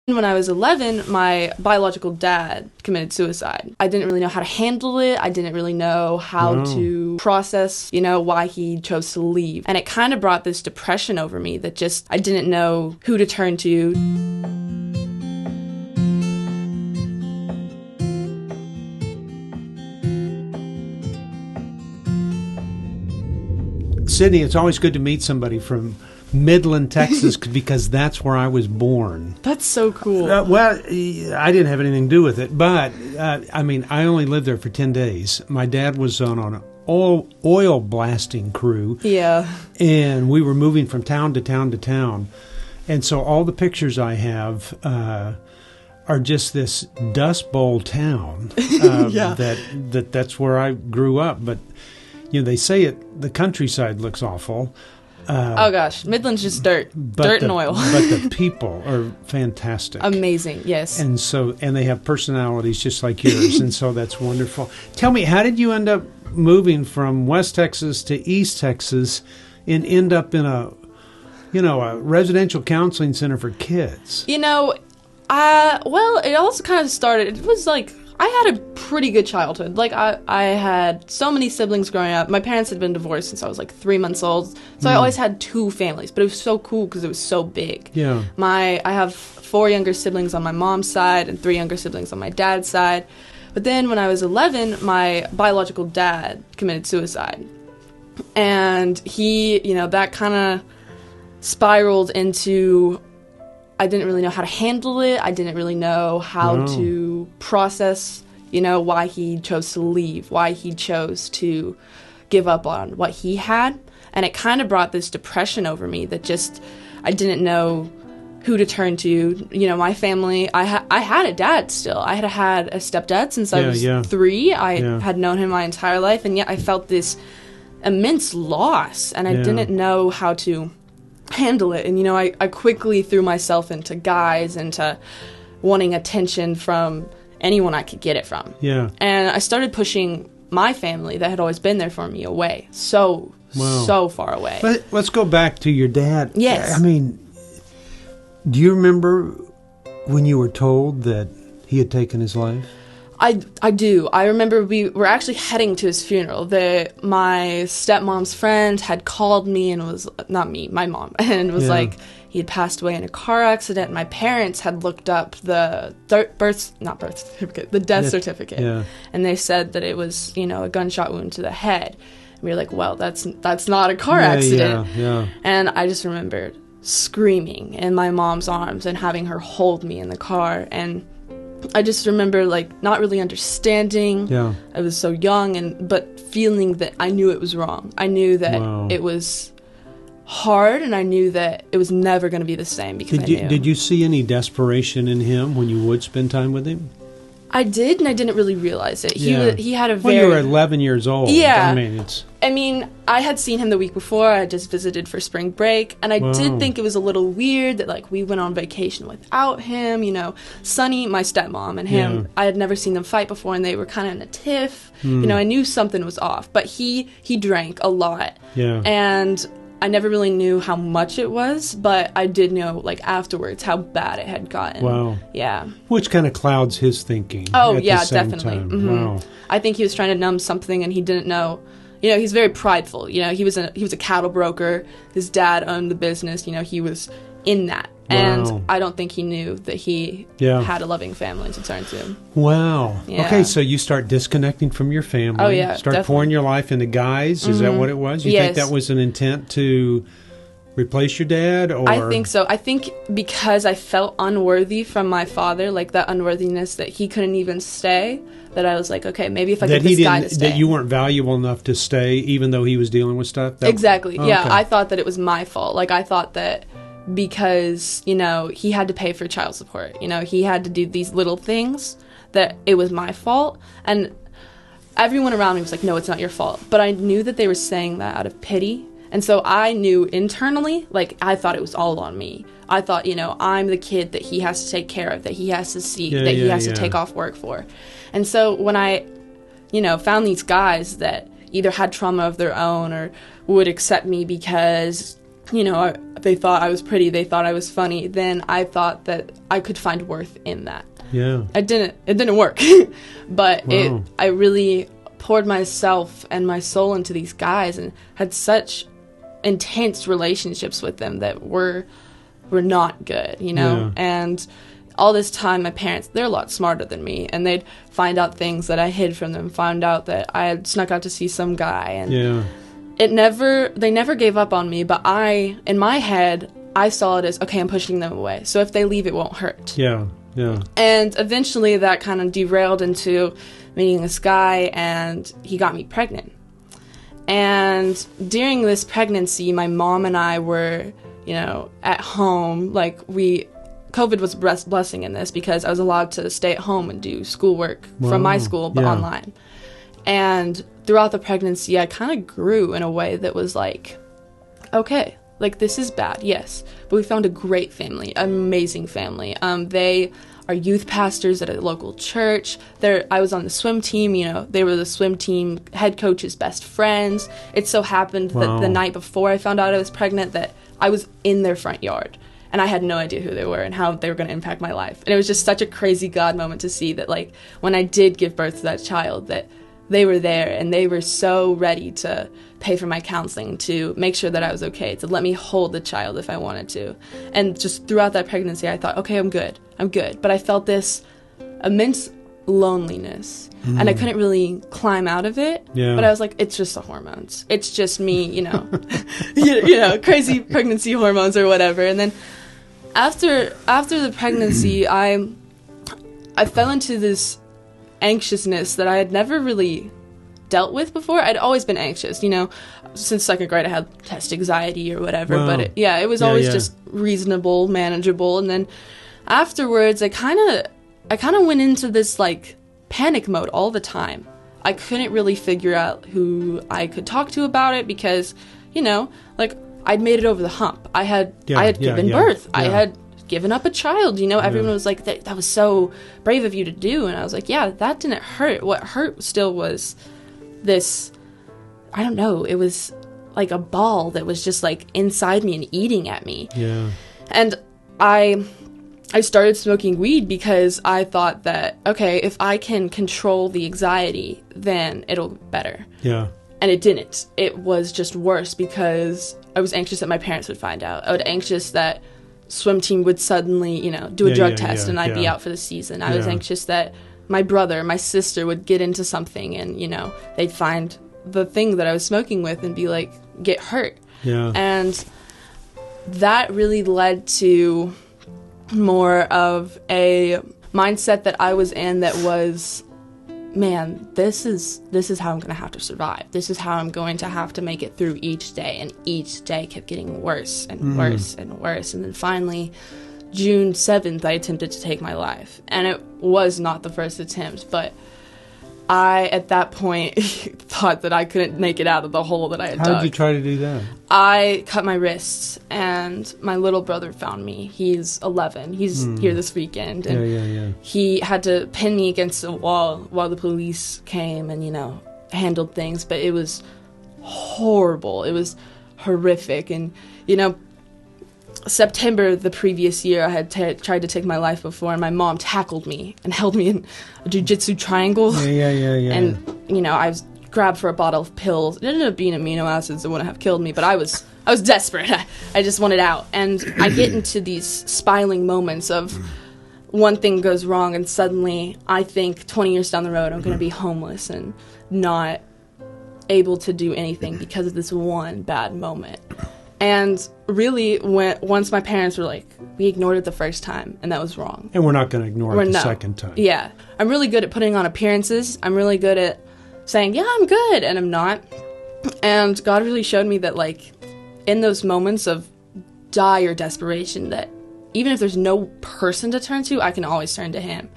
When I was 11, my biological dad committed suicide. I didn't really know how to handle it. I didn't really know how to process, why he chose to leave. And it kind of brought this depression over me that just, I didn't know who to turn to. Cydney, it's always good to meet somebody from Midland, Texas, because that's where I was born. That's so cool. Well, I didn't have anything to do with it, but, I only lived there for 10 days. My dad was on an oil blasting crew. Yeah. And we were moving from town to town to town. And so all the pictures I have are just this Dust Bowl town. Yeah. That's where I grew up. But, they say the countryside looks awful. Oh gosh, Midland's just dirt and oil. But the people are fantastic, amazing. Yes, and they have personalities just like yours, and so that's wonderful. Tell me, how did you end up moving from West Texas to East Texas, and end up in a residential counseling center for kids? Well, it also kind of started. It was like, I had a pretty good childhood. Like, I had so many siblings growing up. My parents had been divorced since I was like 3 months old. So I always had two families, but it was so cool because it was so big. Yeah. I have 4 younger siblings on my mom's side and 3 younger siblings on my dad's side. But then when I was 11, my biological dad committed suicide. And he, that kind of spiraled into, I didn't really know how to handle it. I didn't really know how to process, why he chose to leave, why he chose to give up on what he had. And it kind of brought this depression over me that just, I didn't know who to turn to. My family, I had a dad still. I had a stepdad since I was 3. I had known him my entire life, and yet I felt this immense loss, and I didn't know how to handle it. And I quickly threw myself into guys, into wanting attention from anyone I could get it from. Yeah. And I started pushing my family that had always been there for me away. So far away. Let's go back to your dad. Yes. Do you remember when you were told that he had taken his life? I do. I remember we were actually heading to his funeral. My stepmom's friend had called me, and it was, not me, my mom, and it was like, he had passed away in a car accident. My parents had looked up the death certificate. Yeah. And they said that it was, a gunshot wound to the head. And we were like, well, that's not a car accident. Yeah. And I just remembered screaming in my mom's arms and having her hold me in the car, and I just remember, not really understanding. Yeah. I was so young, but feeling that I knew it was wrong. I knew that it was hard, and I knew that it was never going to be the same because I knew. Did you see any desperation in him when you would spend time with him? I did, and I didn't really realize it. He had a very... Well, you were 11 years old. Yeah. I had seen him the week before. I had just visited for spring break, and I did think it was a little weird that, we went on vacation without him. Sunny, my stepmom, and him, I had never seen them fight before, and they were kind of in a tiff. I knew something was off, but he drank a lot. Yeah. And I never really knew how much it was, but I did know, afterwards, how bad it had gotten. Wow. Yeah. Which kind of clouds his thinking. Oh, at yeah, the same definitely. Time. Mm-hmm. Wow. I think he was trying to numb something, and he didn't know. He's very prideful. He was a cattle broker. His dad owned the business. He was in that. Wow. And I don't think he knew that he had a loving family to turn to. Wow. Yeah. Okay, so you start disconnecting from your family. Oh, yeah, Start pouring your life into guys. Is that what it was? You think that was an intent to replace your dad? Or? I think so. I think because I felt unworthy from my father, that unworthiness that he couldn't even stay, that I was like, okay, maybe if I get this guy to stay. That you weren't valuable enough to stay even though he was dealing with stuff? Exactly. Yeah, okay. I thought that it was my fault. I thought that because, he had to pay for child support. He had to do these little things, that it was my fault. And everyone around me was like, no, it's not your fault. But I knew that they were saying that out of pity. And so I knew internally, I thought it was all on me. I thought, I'm the kid that he has to take care of, that he has to see, that he has to take off work for. And so when I, found these guys that either had trauma of their own or would accept me because they thought I was pretty, they thought I was funny, then I thought that I could find worth in that. Yeah. It didn't work. But Wow. I really poured myself and my soul into these guys and had such intense relationships with them that were not good, Yeah. And all this time, my parents, they're a lot smarter than me, and they'd find out things that I hid from them, found out that I had snuck out to see some guy, and Yeah. they never gave up on me, but in my head, I saw it as, okay, I'm pushing them away, so if they leave, it won't hurt. Yeah. Yeah. And eventually that kind of derailed into meeting this guy, and he got me pregnant. And during this pregnancy, my mom and I were, at home, COVID was a blessing in this because I was allowed to stay at home and do schoolwork from my school, but online. And throughout the pregnancy, I kind of grew in a way that was like, okay, this is bad, yes. But we found a great family, amazing family. They are youth pastors at a local church. I was on the swim team, they were the swim team head coach's best friends. It so happened that the night before I found out I was pregnant that I was in their front yard. And I had no idea who they were and how they were going to impact my life. And it was just such a crazy God moment to see that, when I did give birth to that child, that they were there and they were so ready to pay for my counseling, to make sure that I was okay, to let me hold the child if I wanted to. And just throughout that pregnancy, I thought, okay, I'm good. But I felt this immense loneliness. And I couldn't really climb out of it. Yeah. But I was like, it's just the hormones. It's just me, crazy pregnancy hormones or whatever. And then after the pregnancy, I fell into this anxiousness that I had never really dealt with before. I'd always been anxious, since second grade I had test anxiety or whatever. Wow. But it was always just reasonable, manageable. And then afterwards, I kind of went into this panic mode all the time. I couldn't really figure out who I could talk to about it because, I'd made it over the hump. I had given birth. I had given up a child. Everyone was like, that was so brave of you to do. And I was like, yeah, that didn't hurt. What hurt still was this, I don't know, it was like a ball that was just inside me and eating at me. Yeah. And I started smoking weed because I thought that, okay, if I can control the anxiety, then it'll be better. Yeah. And it didn't. It was just worse because I was anxious that my parents would find out. I was anxious that swim team would suddenly, do a drug test and I'd be out for the season. I was anxious that my brother, my sister would get into something and, they'd find the thing that I was smoking with and be like, get hurt. Yeah. And that really led to more of a mindset that I was in that was, man, this is how I'm going to have to survive. This is how I'm going to have to make it through each day. And each day kept getting worse and worse and worse. And then finally, June 7th, I attempted to take my life. And it was not the first attempt, but I, at that point, thought that I couldn't make it out of the hole that I had dug. How did you try to do that? I cut my wrists, and my little brother found me. He's 11. He's here this weekend. And he had to pin me against a wall while the police came and, handled things. But it was horrible. It was horrific. And, September the previous year, I had tried to take my life before, and my mom tackled me and held me in a jiu-jitsu triangle. Yeah. And, I was grabbed for a bottle of pills. It ended up being amino acids that wouldn't have killed me, but I was desperate. I just wanted out. And I get into these spiraling moments of one thing goes wrong, and suddenly I think 20 years down the road I'm going to be homeless and not able to do anything because of this one bad moment. And really, once my parents were like, we ignored it the first time, and that was wrong. And we're not going to ignore it the second time. Yeah. I'm really good at putting on appearances. I'm really good at saying, yeah, I'm good, and I'm not. And God really showed me that, in those moments of dire desperation, that even if there's no person to turn to, I can always turn to Him.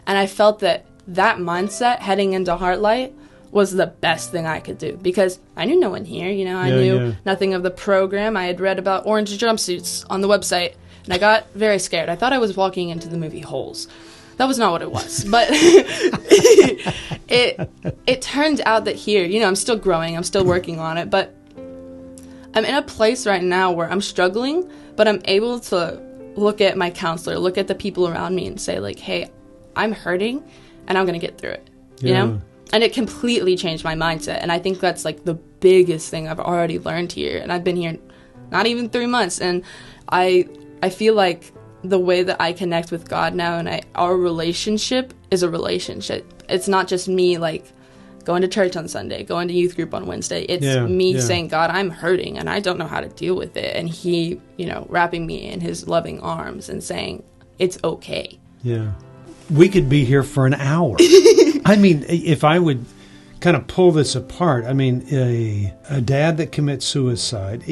And I felt that mindset heading into Heartlight was the best thing I could do because I knew no one here, I knew nothing of the program. I had read about orange jumpsuits on the website, and I got very scared. I thought I was walking into the movie Holes. That was not what it was, but it turned out that here, I'm still growing, I'm still working on it, but I'm in a place right now where I'm struggling, but I'm able to look at my counselor, look at the people around me and say, like, hey, I'm hurting and I'm going to get through it, you know? And it completely changed my mindset. And I think that's, like, the biggest thing I've already learned here. And I've been here not even 3 months. And I feel like the way that I connect with God now and our relationship is a relationship. It's not just me, like, going to church on Sunday, going to youth group on Wednesday. It's me saying, God, I'm hurting and I don't know how to deal with it. And he, you know, wrapping me in his loving arms and saying, it's okay. Yeah. We could be here for an hour. I mean, if I would kind of pull this apart, I mean, a dad that commits suicide,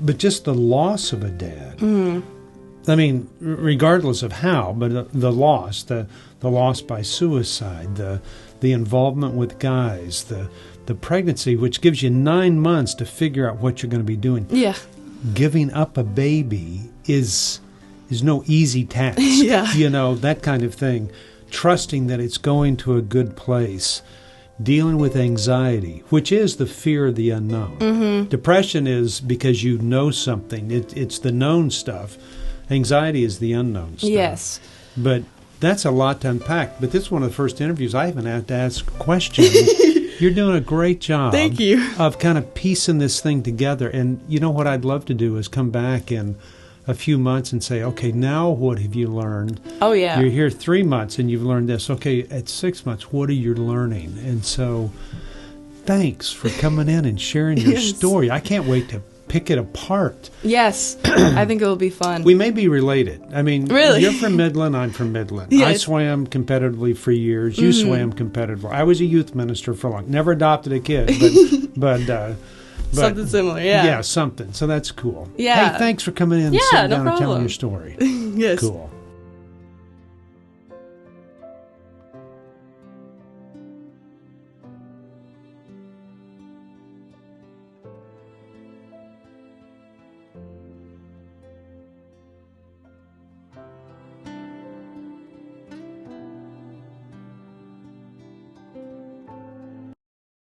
but just the loss of a dad. Mm-hmm. I mean, regardless of how, but the loss by suicide, the involvement with guys, the pregnancy, which gives you 9 months to figure out what you're going to be doing. Yeah. Giving up a baby is no easy task. Yeah. You know, that kind of thing. Trusting that it's going to a good place. Dealing with anxiety, which is the fear of the unknown. Mm-hmm. Depression is because you know something. It's the known stuff. Anxiety is the unknown stuff. Yes. But that's a lot to unpack. But this is one of the first interviews I haven't had to ask questions. You're doing a great job. Thank you. Of kind of piecing this thing together. And you know what I'd love to do is come back in a few months and say, okay, now what have you learned? Oh, yeah. You're here 3 months and you've learned this. Okay, at 6 months, what are you learning? And so thanks for coming in and sharing your story. I can't wait to pick it apart. Yes, I think it will be fun. We may be related. I mean, really? You're from Midland, I'm from Midland. Yes. I swam competitively for years. You swam competitively. I was a youth minister for long. Never adopted a kid, but something similar, yeah. Yeah, something. So that's cool. Yeah. Hey, thanks for coming in and sitting down and telling your story. Yes. Cool.